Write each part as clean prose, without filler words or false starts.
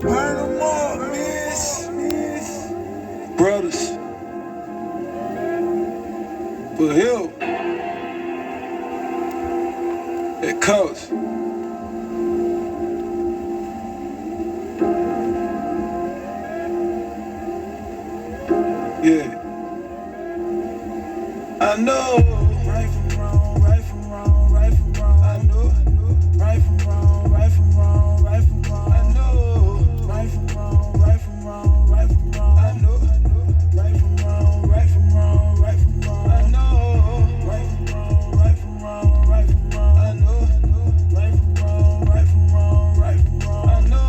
Burn them all, miss. Brothers, for help. It costs. Yeah. I know. Right from wrong, right from wrong, right from wrong. I know. Right from wrong, right from wrong, right from wrong. I know. Right from wrong, right from wrong, right from wrong. I know. Right from wrong, right from wrong, right from wrong. I know. Right from wrong, right from wrong, right from wrong. I know. Right from wrong, right from wrong, right from wrong. I know.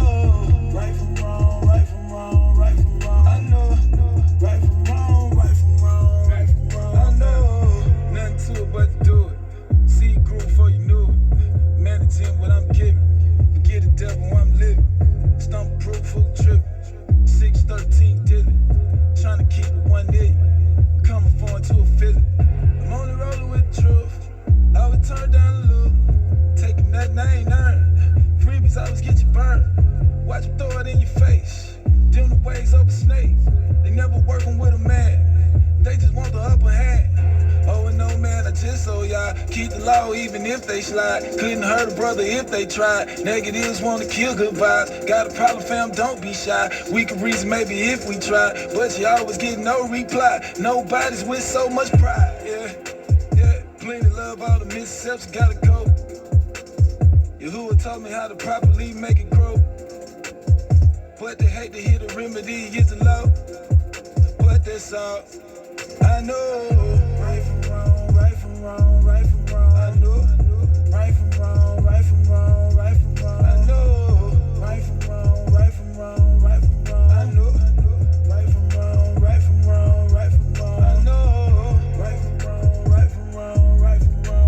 Right from wrong, right from wrong, right from wrong. I know. Right from wrong, right from wrong, right from wrong. I know. Nothing to it but to do it. See it grew before you knew it. Managing what I'm giving. Forget the devil while I'm living. Stump proof, full trip. 613 did it. Trying to keep it 180. Becoming foreign to a feeling. I'm only rolling with the truth. I would turn down the loop. Taking that name earned. Freebies always get you burned. Watch them throw it in your face. Dim the ways over snakes. They never working with a man. They just want the upper hand. Oh, and no, man, I just so y'all keep the law even if they slide. Couldn't hurt a brother if they tried. Negatives want to kill good vibes. Got a problem, fam, don't be shy. We could reason maybe if we try, but you always get no reply. Nobody's with so much pride. Yeah, plenty love, all the missteps gotta go. Yahuwah taught me how to properly make it grow. But they hate to hear the remedy is the law. But that's all. I know. Right from wrong, right from wrong, right from wrong. I know. Right from wrong, right from wrong, right from wrong. I know. Right from wrong, right from wrong, right from wrong. I know. Right from wrong, right from wrong, right from wrong. I know. Right from wrong, right from wrong,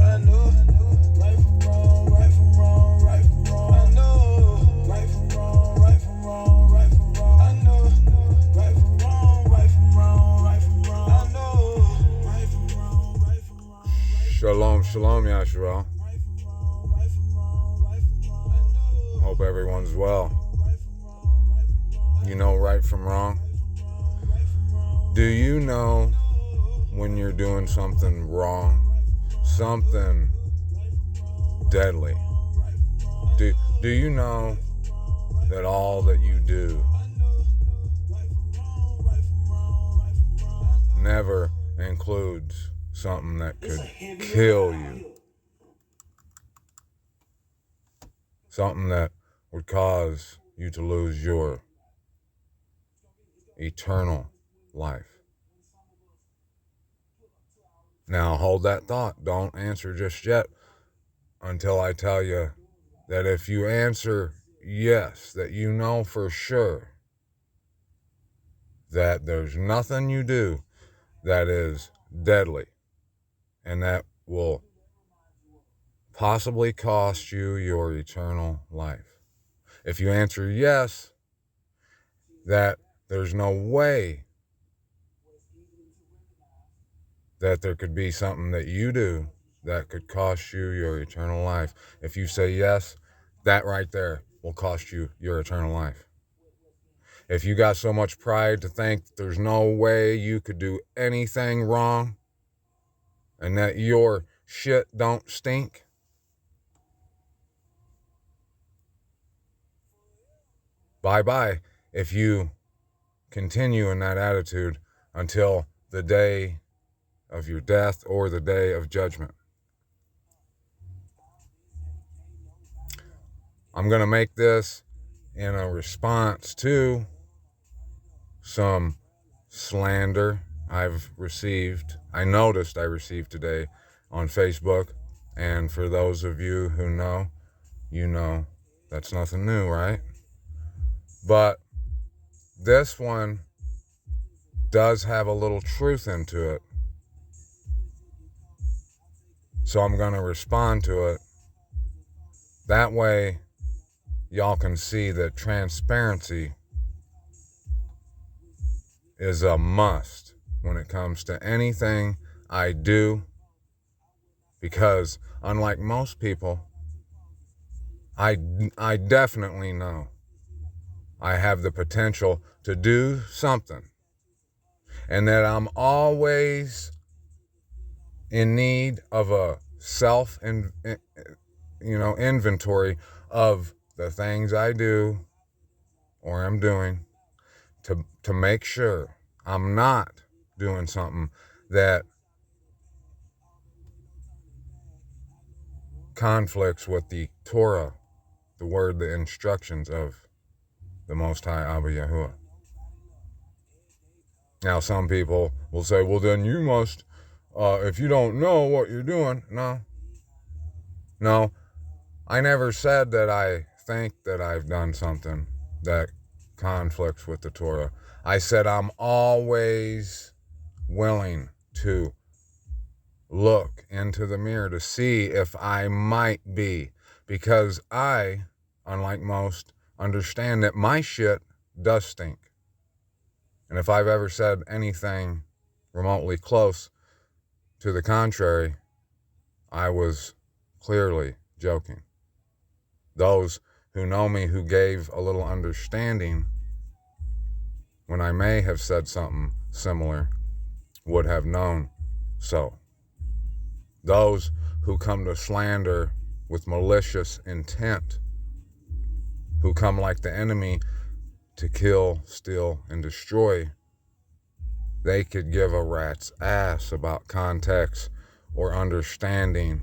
right from wrong. I know. Right from wrong, right from wrong, right from wrong. I know. Right from wrong, right from wrong, right from wrong. I know. Right from wrong, right from wrong, right from wrong. I know. Right from wrong, right from wrong. Shalom, shalom, Yasharal. Hope everyone's well. You know right from wrong? Do you know when you're doing something wrong? Something deadly? Do you know that all that you do never includes something that could kill you? Something that would cause you to lose your eternal life. Now hold that thought. Don't answer just yet until I tell you that if you answer yes, that you know for sure that there's nothing you do that is deadly and that will possibly cost you your eternal life. If you answer yes, that there's no way that there could be something that you do that could cost you your eternal life. If you say yes, that right there will cost you your eternal life. If you got so much pride to think there's no way you could do anything wrong and that your shit don't stink, bye-bye if you continue in that attitude until the day of your death or the day of judgment. I'm going to make this in a response to some slander I noticed I received today on Facebook. And for those of you who know, you know that's nothing new, right? But this one does have a little truth into it. So I'm going to respond to it. That way, y'all can see that transparency is a must when it comes to anything I do. Because unlike most people, I definitely know I have the potential to do something, and that I'm always in need of a inventory of the things I do or am doing to make sure I'm not doing something that conflicts with the Torah, the word, the instructions of the Most High Abba Yahuwah. Now, some people will say, well, then you must, if you don't know what you're doing. No, I never said that I think that I've done something that conflicts with the Torah. I said I'm always willing to look into the mirror to see if I might be, because I, unlike most, understand that my shit does stink. And if I've ever said anything remotely close to the contrary, I was clearly joking. Those who know me, who gave a little understanding when I may have said something similar, would have known so. Those who come to slander with malicious intent, who come like the enemy to kill, steal, and destroy, they could give a rat's ass about context or understanding,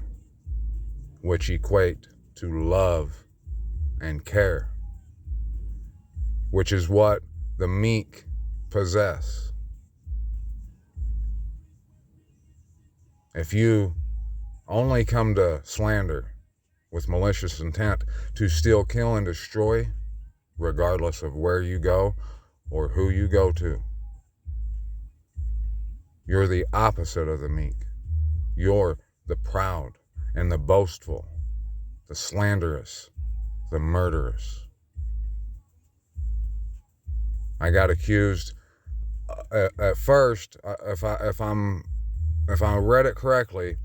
which equate to love and care, which is what the meek possess. If you only come to slander with malicious intent to steal, kill, and destroy, regardless of where you go or who you go to, you're the opposite of the meek. You're the proud and the boastful, the slanderous, the murderous. I got accused at first, if I read it correctly,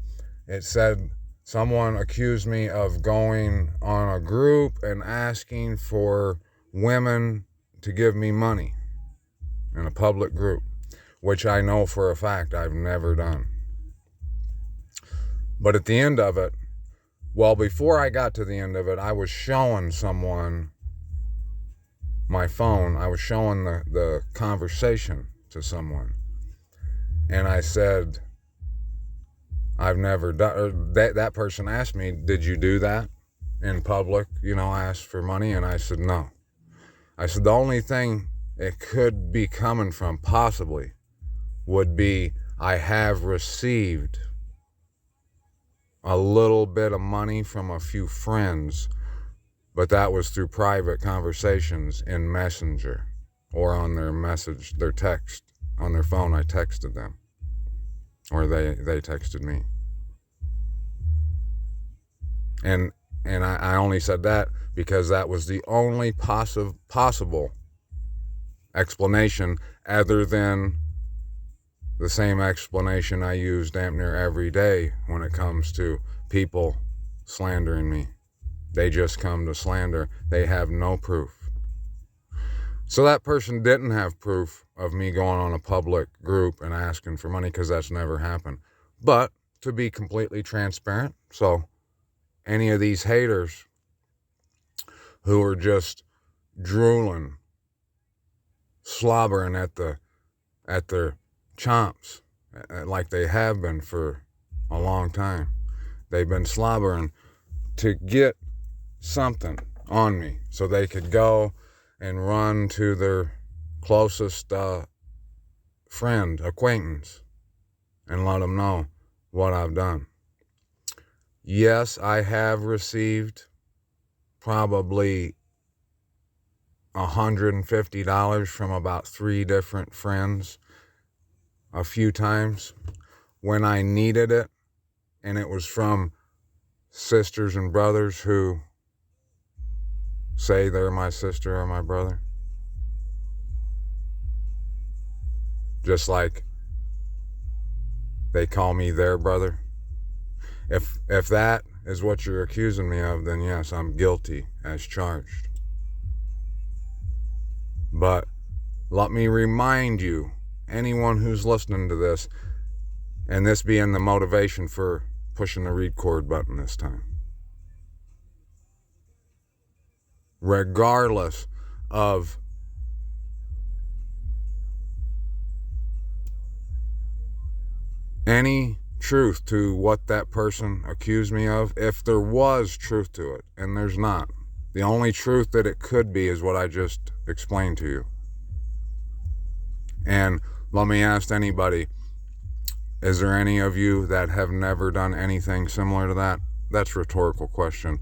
it said someone accused me of going on a group and asking for women to give me money in a public group, which I know for a fact I've never done. But at the end of it, well, before I got to the end of it, I was showing someone my phone. I was showing the conversation to someone. And I said, I've never done, or that person asked me, did you do that in public? Ask for money? And I said, no. I said, the only thing it could be coming from, possibly, would be I have received a little bit of money from a few friends, but that was through private conversations in Messenger or on their text, on their phone. I texted them, or they texted me. And I only said that because that was the only possible explanation, other than the same explanation I use damn near every day when it comes to people slandering me. They just come to slander. They have no proof. So that person didn't have proof of me going on a public group and asking for money, because that's never happened. But to be completely transparent, so any of these haters who are just drooling, slobbering at their chomps, like they have been for a long time. They've been slobbering to get something on me so they could go and run to their closest friend, acquaintance, and let them know what I've done. Yes, I have received probably $150 from about 3 different friends a few times when I needed it, and it was from sisters and brothers who say they're my sister or my brother. Just like they call me their brother. If that is what you're accusing me of, then yes, I'm guilty as charged. But let me remind you, anyone who's listening to this, and this being the motivation for pushing the record button this time, regardless of any truth to what that person accused me of, if there was truth to it, and there's not, the only truth that it could be is what I just explained to you. And let me ask anybody, is there any of you that have never done anything similar to that? That's a rhetorical question.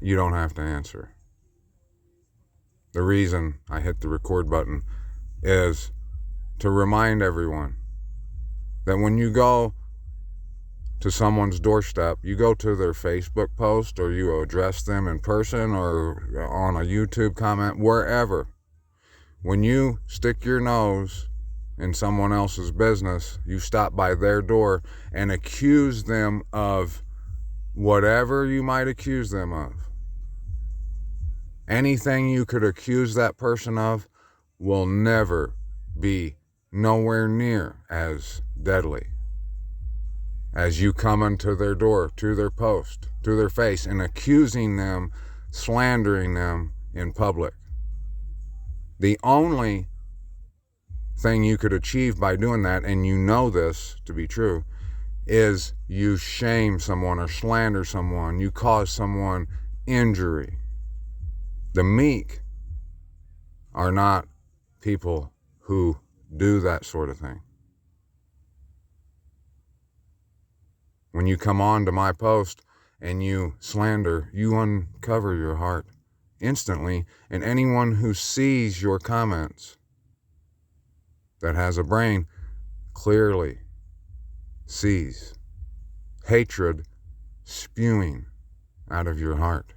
You don't have to answer. The reason I hit the record button is to remind everyone that when you go to someone's doorstep, you go to their Facebook post, or you address them in person or on a YouTube comment, wherever. When you stick your nose in someone else's business, you stop by their door and accuse them of whatever you might accuse them of. Anything you could accuse that person of will never be nowhere near as deadly as you coming to their door, to their post, to their face, and accusing them, slandering them in public. The only thing you could achieve by doing that, and you know this to be true, is you shame someone or slander someone, you cause someone injury. The meek are not people who do that sort of thing. When you come on to my post and you slander, you uncover your heart instantly, and anyone who sees your comments that has a brain clearly sees hatred spewing out of your heart.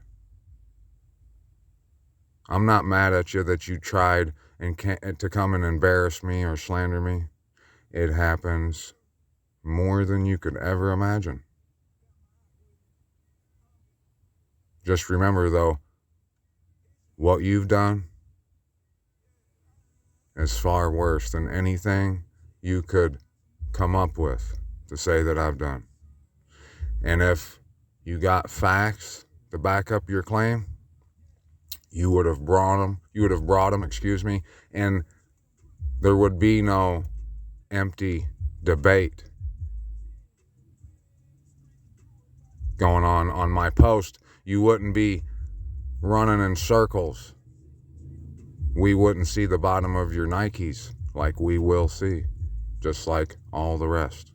I'm not mad at you that you tried to come and embarrass me or slander me. It happens more than you could ever imagine. Just remember, though, what you've done is far worse than anything you could come up with to say that I've done. And if you got facts to back up your claim, you would have brought them, and there would be no empty debate going on my post. You wouldn't be running in circles. We wouldn't see the bottom of your Nikes like we will see, just like all the rest.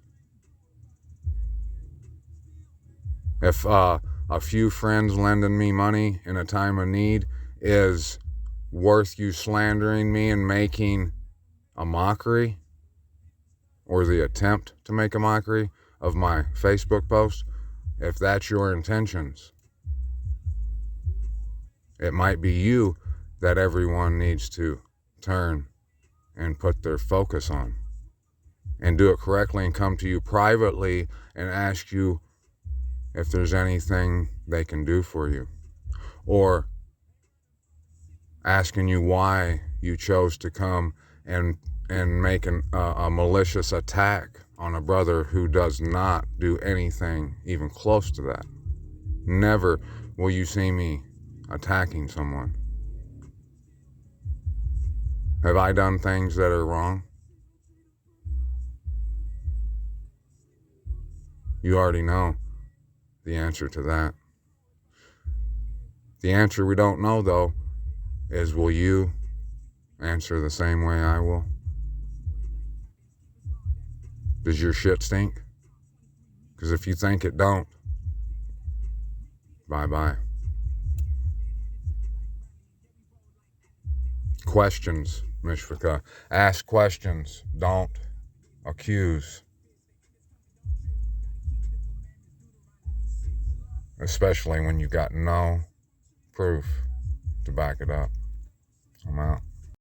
If a few friends lending me money in a time of need is worth you slandering me and making a mockery, or the attempt to make a mockery of my Facebook post, if that's your intentions, it might be you that everyone needs to turn and put their focus on, and do it correctly, and come to you privately and ask you if there's anything they can do for you, or asking you why you chose to come and make a malicious attack on a brother who does not do anything even close to that. Never will you see me attacking someone. Have I done things that are wrong? You already know the answer to that. The answer we don't know, though, is, will you answer the same way I will? Does your shit stink? Because if you think it don't, bye-bye. Questions, Mishvika. Ask questions. Don't accuse. Especially when you got no proof to back it up. I'm out.